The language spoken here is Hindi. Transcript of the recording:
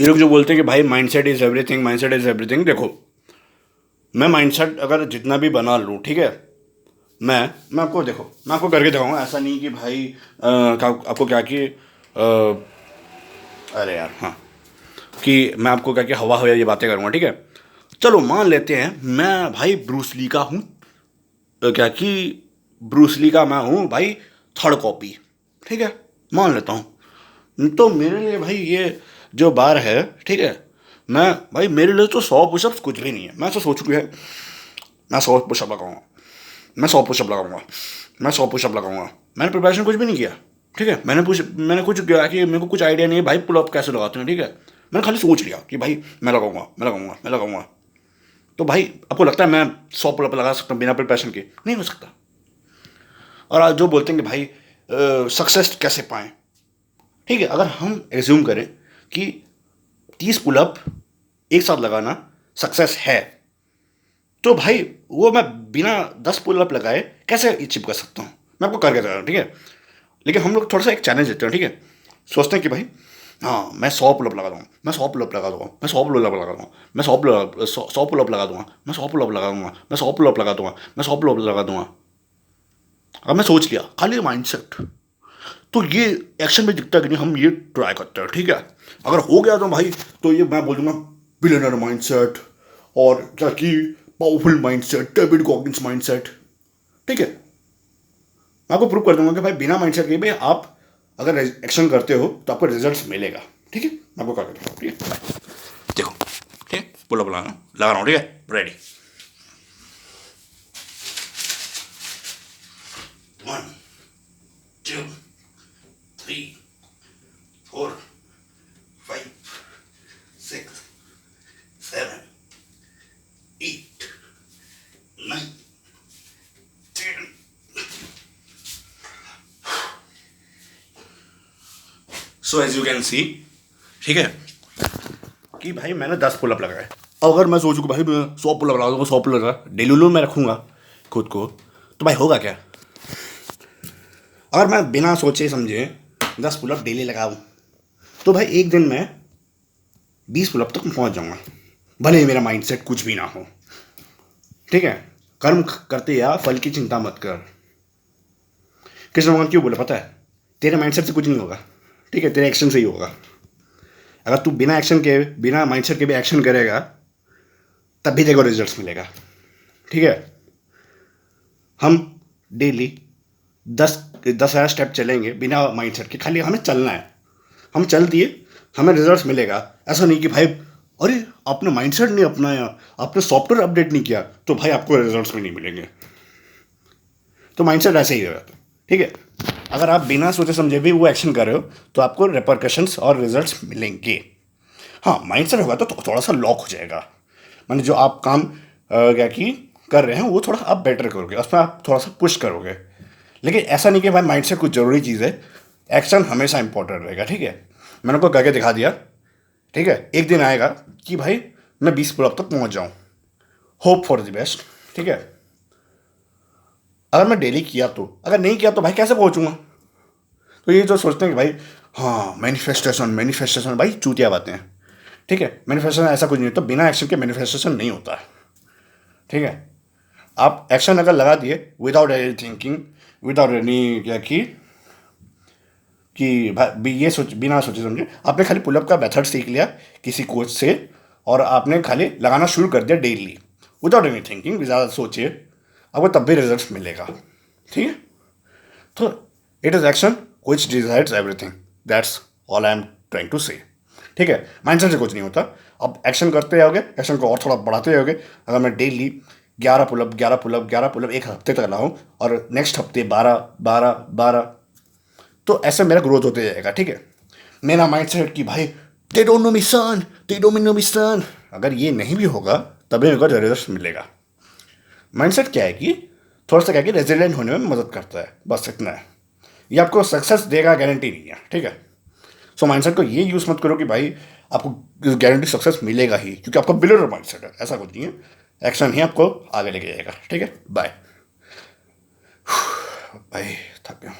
ये लोग जो बोलते हैं कि भाई mindset is everything, mindset is everything, देखो मैं माइंडसेट अगर जितना भी बना लूँ, ठीक है, मैं आपको देखो, मैं आपको करके दिखाऊंगा। ऐसा नहीं कि भाई आपको क्या कि अरे यार हाँ, कि मैं आपको क्या कि हवा हो ये बातें करूँगा, ठीक है। चलो मान लेते हैं मैं भाई ब्रूस ली का हूँ, क्या कि ब्रूस ली का मैं हूँ भाई थर्ड कॉपी, ठीक है, मान लेता हूँ। तो मेरे लिए भाई ये जो बार है, ठीक है, मैं भाई मेरे लिए तो 100 पुशअप्स कुछ भी नहीं है। मैं ऐसा सोच चुका है, मैं 100 पुशअप लगाऊंगा, मैं 100 पुशअप लगाऊंगा, मैं 100 पुशअप लगाऊंगा। मैंने प्रिपरेशन कुछ भी नहीं किया, ठीक है। मैंने कुछ किया कि मेरे को कुछ आइडिया नहीं है भाई पुलअप कैसे लगाते हैं, ठीक है। मैंने खाली सोच लिया कि भाई मैं लगाऊंगा, मैं लगाऊंगा, मैं लगाऊंगा। तो भाई आपको लगता है मैं 100 पुलअप लगा सकता हूँ बिना प्रिपरेशन के? नहीं हो सकता। और आज जो बोलते हैं कि भाई सक्सेस कैसे पाएं, ठीक है, अगर हम एज्यूम करें कि 30 पुलअप एक साथ लगाना सक्सेस है, तो भाई वो मैं बिना 10 पुलअप लगाए कैसे अचीव कर सकता हूँ? मैं आपको करके बता रहा हूँ, ठीक है। लेकिन हम लोग थोड़ा सा एक चैलेंज देते हैं, ठीक है। सोचते हैं कि भाई हाँ मैं 100 पुलअप लगा दूंगा, मैं 100 पुलअप लगा दूंगा, मैं 100 पुलअप लगा दूंगा, मैं 100 पुलअप लगा दूंगा, मैं 100 पुलअप लगा दूंगा, मैं 100 पुलअप लगा दूंगा, मैं 100 पुलअप लगा दूंगा। अब मैं सोच लिया, खाली माइंडसेट। तो ये एक्शन में दिखता है कि नहीं, हम ये ट्राई करते हैं, ठीक है। अगर हो गया तो भाई, तो ये मैं बोल दूंगा बिलियनर माइंडसेट, और क्या कि powerful mindset, David Goggins mindset, ठीक है। मैं आपको प्रूव कर दूंगा कि भाई बिना माइंडसेट के भी आप अगर एक्शन करते हो तो आपको रिजल्ट मिलेगा, ठीक है। मैं आपको कर देता हूँ, ठीक है। देखो, ठीक है, पुल अप लगा रहा हूँ, ठीक है, ready. 1 2 3 4 5 6 7 8 9 10। So as you can see, ठीक है, कि भाई मैंने 10 पुलअप लगाए। अगर मैं सोचूँ कि भाई मैं 100 पुलअप लगा दूंगा, 100 पुलअप लगा डेली में रखूंगा खुद को, तो भाई होगा क्या? अगर मैं बिना सोचे समझे 10 पुलअप डेली लगाऊं, तो भाई एक दिन में 20 पुलअप तक पहुंच जाऊंगा, भले ही मेरा माइंडसेट कुछ भी ना हो, ठीक है। कर्म करते या फल की चिंता मत कर। कृष्ण भगवान क्यों बोले पता है? तेरे माइंडसेट से कुछ नहीं होगा, ठीक है, तेरे एक्शन से ही होगा। अगर तू बिना एक्शन के, बिना माइंडसेट के भी एक्शन करेगा, तब भी देखो रिजल्ट्स मिलेगा, ठीक है। हम डेली 10,000 स्टेप चलेंगे बिना माइंडसेट के, खाली हमें चलना है। हम चल दिए, हमें रिजल्ट्स मिलेगा। ऐसा नहीं कि भाई अरे आपने माइंडसेट नहीं अपनाया, आपने सॉफ्टवेयर अपडेट नहीं किया, तो भाई आपको रिजल्ट्स भी नहीं मिलेंगे। तो माइंडसेट ऐसे ही रहता है, ठीक है। अगर आप बिना सोचे समझे भी वो एक्शन कर रहे हो, तो आपको रिपरकशंस और रिजल्ट्स मिलेंगे। हाँ, माइंडसेट होगा तो थोड़ा सा लॉक हो जाएगा, माने जो आप काम क्या कि कर रहे हैं वो थोड़ा आप बेटर करोगे, उसमें आप थोड़ा सा पुश करोगे। लेकिन ऐसा नहीं कि भाई माइंडसेट कुछ ज़रूरी चीज़ है, एक्शन हमेशा इंपॉर्टेंट रहेगा, ठीक है। मैंने आपको करके दिखा दिया, ठीक है। एक दिन आएगा कि भाई मैं 20 पुलअप तक पहुंच जाऊं, होप फॉर द बेस्ट, ठीक है। अगर मैं डेली किया तो, अगर नहीं किया तो भाई कैसे पहुंचूंगा? तो ये जो सोचते हैं कि भाई हाँ मैनिफेस्टेशन मैनिफेस्टेशन, भाई चूतिया बातें हैं, ठीक है। मैनिफेस्टेशन ऐसा कुछ नहीं होता, बिना एक्शन के मैनिफेस्टेशन नहीं होता है, ठीक है। आप एक्शन अगर लगा दिए without any thinking, without any क्या कि भाई ये सोच, बिना सोचे समझे आपने खाली पुलअप का मेथड सीख लिया किसी कोच से, और आपने खाली लगाना शुरू कर दिया डेली विदाउट एनी थिंकिंग, ज़्यादा सोचिए, आपको तब भी रिजल्ट मिलेगा, ठीक है। तो it is action which decides everything, that's all I am trying to say, ठीक है। माइंडसेट से कुछ नहीं होता। अब एक्शन करते जाओगे, एक्शन को और थोड़ा बढ़ाते जाओगे। अगर मैं डेली 11 पुलअप 11 पुलअप 11 पुलअप एक हफ्ते तक लगाऊँ, और नेक्स्ट हफ्ते 12 12 12, तो ऐसे मेरा ग्रोथ होते जाएगा, ठीक है। मेरा माइंडसेट कि भाई they don't know me son, they don't know me son, अगर ये नहीं भी होगा तभी मेरे को रिजल्ट मिलेगा। माइंडसेट क्या है कि थोड़ा सा क्या कि रेजिलिएंट होने में मदद करता है, बस इतना है। ये आपको सक्सेस देगा गारंटी नहीं है, ठीक है। सो माइंडसेट को ये यूज़ मत करो कि भाई आपको गारंटी सक्सेस मिलेगा ही, क्योंकि आपका बिलियनर माइंडसेट है, ऐसा कुछ नहीं है। एक्शन ही आपको आगे लेके जाएगा, ठीक है। बाय। भाई थक गया।